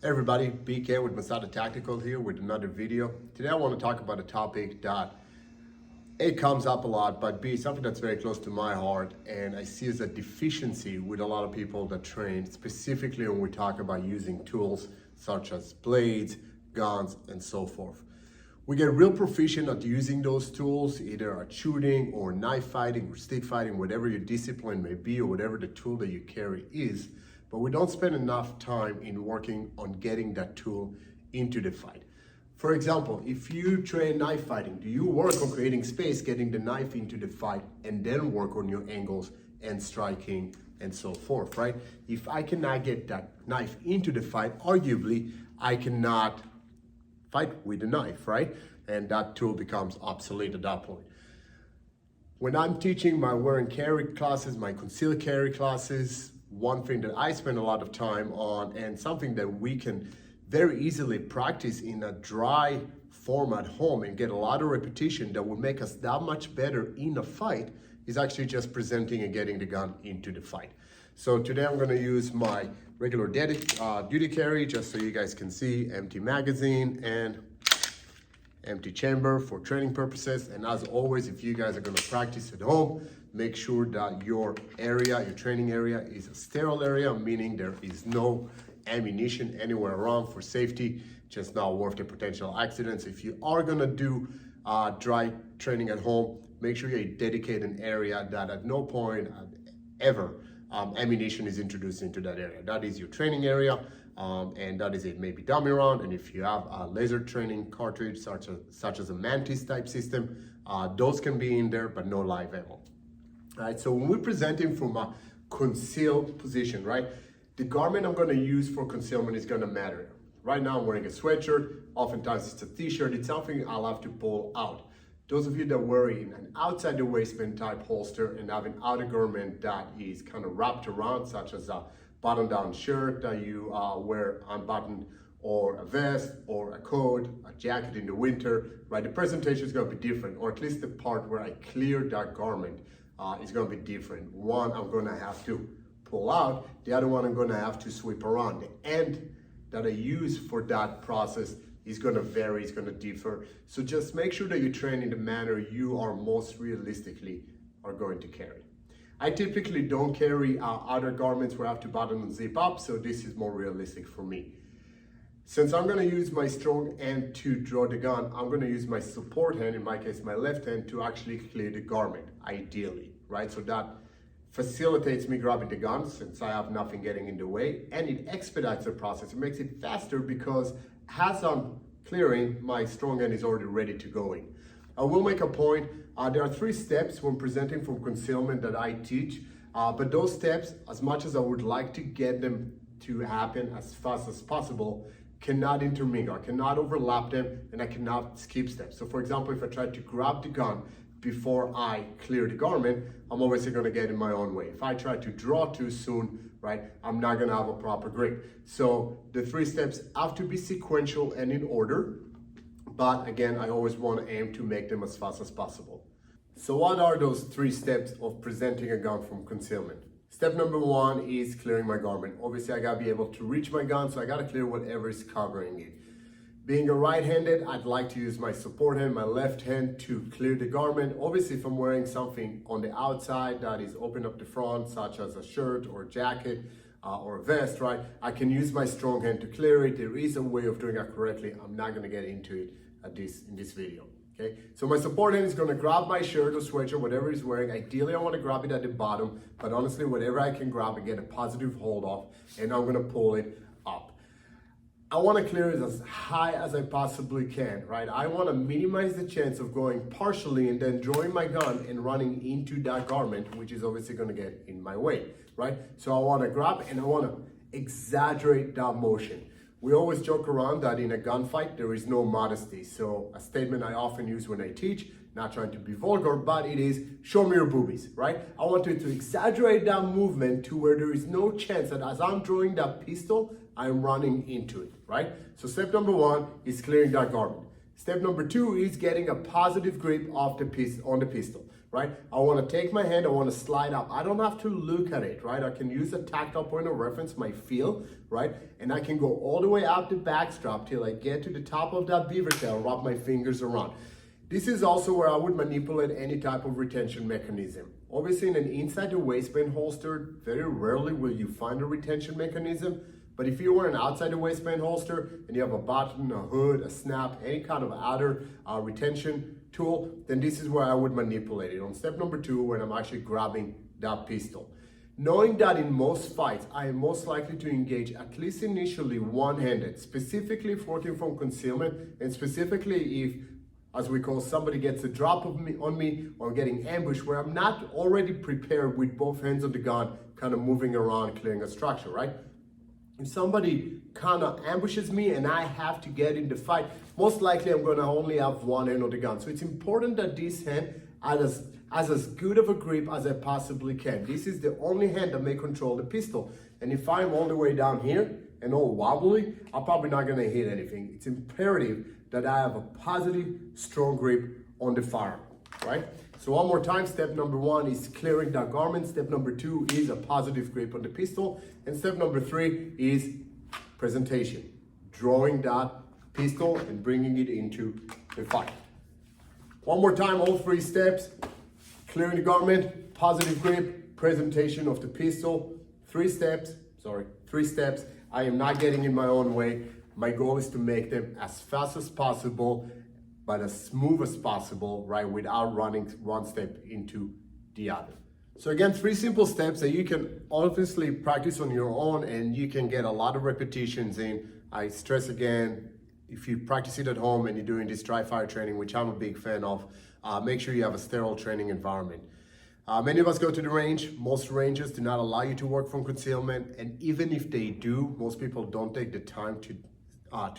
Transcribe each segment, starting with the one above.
Hey everybody, BK with Masada Tactical here with another video. Today I want to talk about a topic that A comes up a lot, but B, something that's very close to my heart and I see as a deficiency with a lot of people that train, specifically when we talk about using tools such as blades, guns, and so forth. We get real proficient at using those tools, either at shooting or knife fighting or stick fighting, whatever your discipline may be or whatever the tool that you carry is. But we don't spend enough time in working on getting that tool into the fight. For example, if you train knife fighting, do you work on creating space, getting the knife into the fight, and then work on your angles and striking and so forth, right? If I cannot get that knife into the fight, arguably, I cannot fight with the knife, right? And that tool becomes obsolete at that point. When I'm teaching my wear and carry classes, my concealed carry classes, one thing that I spend a lot of time on and something that we can very easily practice in a dry form at home and get a lot of repetition that will make us that much better in a fight is actually just presenting and getting the gun into the fight. So today I'm going to use my regular duty carry just so you guys can see, empty magazine and empty chamber for training purposes. And as always, if you guys are going to practice at home, make sure that your area, your training area, is a sterile area, meaning there is no ammunition anywhere around for safety, just not worth the potential accidents. If you are going to do dry training at home, make sure you dedicate an area that at no point ever ammunition is introduced into that area. That is your training area, and that is a maybe dummy round. And if you have a laser training cartridge such as a Mantis type system, those can be in there, but no live ammo. All right, so when we're presenting from a concealed position, right, the garment I'm going to use for concealment is going to matter. Right now I'm wearing a sweatshirt, oftentimes it's a t-shirt, it's something I'll have to pull out. Those of you that are wearing an outside the waistband type holster and have an outer garment that is kind of wrapped around, such as a button down shirt that you wear unbuttoned, or a vest or a coat, a jacket in the winter, right, the presentation is going to be different, or at least the part where I clear that garment is going to be different. One I'm going to have to pull out, the other one I'm going to have to sweep around. The end that I use for that process is going to vary, it's going to differ. So just make sure that you train in the manner you are most realistically are going to carry. I typically don't carry outer garments where I have to button and zip up, so this is more realistic for me. Since I'm going to use my strong hand to draw the gun, I'm going to use my support hand, in my case my left hand, to actually clear the garment, ideally, right? So that facilitates me grabbing the gun since I have nothing getting in the way, and it expedites the process. It makes it faster because as I'm clearing, my strong hand is already ready to go in. I will make a point, there are 3 steps when presenting from concealment that I teach, but those steps, as much as I would like to get them to happen as fast as possible, cannot intermingle, I cannot overlap them, and I cannot skip steps. So for example, if I try to grab the gun before I clear the garment, I'm obviously going to get in my own way. If I try to draw too soon, right, I'm not going to have a proper grip. So the 3 steps have to be sequential and in order, but again, I always want to aim to make them as fast as possible. So what are those 3 steps of presenting a gun from concealment? Step number 1 is clearing my garment. Obviously, I gotta be able to reach my gun, so I gotta clear whatever is covering it. Being a right-handed, I'd like to use my support hand, my left hand, to clear the garment. Obviously, if I'm wearing something on the outside that is open up the front, such as a shirt or a jacket or a vest, right, I can use my strong hand to clear it. There is a way of doing that correctly. I'm not gonna get into it in this video. Okay, so my support hand is going to grab my shirt or sweatshirt, whatever he's wearing. Ideally, I want to grab it at the bottom, but honestly, whatever I can grab and get a positive hold off, and I'm going to pull it up. I want to clear it as high as I possibly can, right? I want to minimize the chance of going partially and then drawing my gun and running into that garment, which is obviously going to get in my way, right? So I want to grab and I want to exaggerate that motion. We always joke around that in a gunfight, there is no modesty. So a statement I often use when I teach, not trying to be vulgar, but it is, show me your boobies, right? I want you to exaggerate that movement to where there is no chance that as I'm drawing that pistol, I'm running into it, right? So step number 1 is clearing that garment. Step number 2 is getting a positive grip on the pistol. right? I want to take my hand, I want to slide up. I don't have to look at it, right? I can use a tactile point of reference, my feel, right? And I can go all the way up the back strap till I get to the top of that beaver tail, wrap my fingers around. This is also where I would manipulate any type of retention mechanism. Obviously in an inside the waistband holster, very rarely will you find a retention mechanism. But if you wear an outside the waistband holster and you have a button, a hood, a snap, any kind of outer retention tool, then this is where I would manipulate it. On step number 2, when I'm actually grabbing that pistol. Knowing that in most fights, I am most likely to engage at least initially one-handed, specifically if working from concealment, and specifically if, as we call, somebody gets a drop on me or getting ambushed where I'm not already prepared with both hands on the gun, kind of moving around, clearing a structure, right? If somebody kind of ambushes me and I have to get in the fight, most likely I'm gonna only have one hand on the gun. So it's important that this hand has as good of a grip as I possibly can. This is the only hand that may control the pistol. And if I'm all the way down here and all wobbly, I'm probably not gonna hit anything. It's imperative that I have a positive, strong grip on the firearm, right? So one more time, step number 1 is clearing that garment. Step number 2 is a positive grip on the pistol. And step number 3 is presentation, drawing that pistol and bringing it into the fight. One more time, all 3 steps: clearing the garment, positive grip, presentation of the pistol. 3 steps. I am not getting in my own way. My goal is to make them as fast as possible, but as smooth as possible, right, without running one step into the other. So again, 3 simple steps that you can obviously practice on your own and you can get a lot of repetitions in. I stress again, if you practice it at home and you're doing this dry fire training, which I'm a big fan of, make sure you have a sterile training environment. Many of us go to the range. Most ranges do not allow you to work from concealment, and even if they do, most people don't take the time to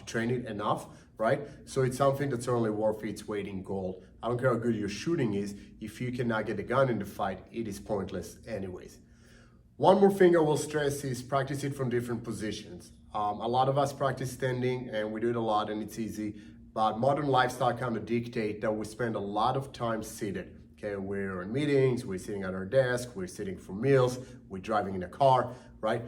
train it enough, right? So it's something that's certainly worth its weight in gold. I don't care how good your shooting is, if you cannot get a gun in the fight, it is pointless anyways. One more thing I will stress is practice it from different positions. A lot of us practice standing and we do it a lot and it's easy, but modern lifestyle kind of dictate that we spend a lot of time seated. Okay, we're in meetings, we're sitting at our desk, we're sitting for meals, we're driving in a car, right?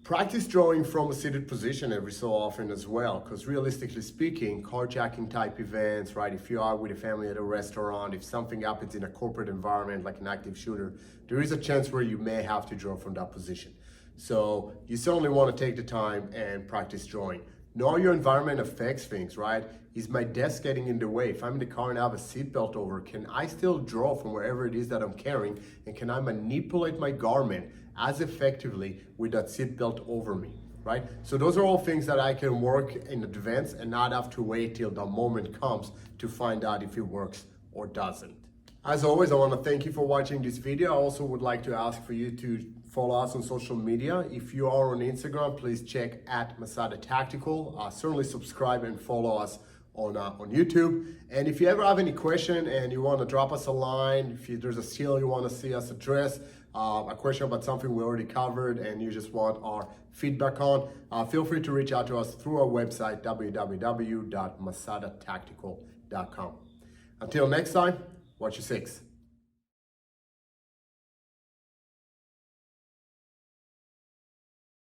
Practice drawing from a seated position every so often as well, because realistically speaking, carjacking type events, right? If you are with a family at a restaurant, if something happens in a corporate environment like an active shooter, there is a chance where you may have to draw from that position. So you certainly want to take the time and practice drawing. Know your environment affects things, right? Is my desk getting in the way? If I'm in the car and I have a seatbelt over, can I still draw from wherever it is that I'm carrying? And can I manipulate my garment as effectively with that seatbelt over me, right? So those are all things that I can work in advance and not have to wait till the moment comes to find out if it works or doesn't. As always, I want to thank you for watching this video. I also would like to ask for you to follow us on social media. If you are on Instagram, please check @MasadaTactical. Certainly subscribe and follow us on YouTube. And if you ever have any question and you want to drop us a line, if there's a skill you want to see us address, a question about something we already covered and you just want our feedback on, feel free to reach out to us through our website, www.masadatactical.com. Until next time, watch your 6.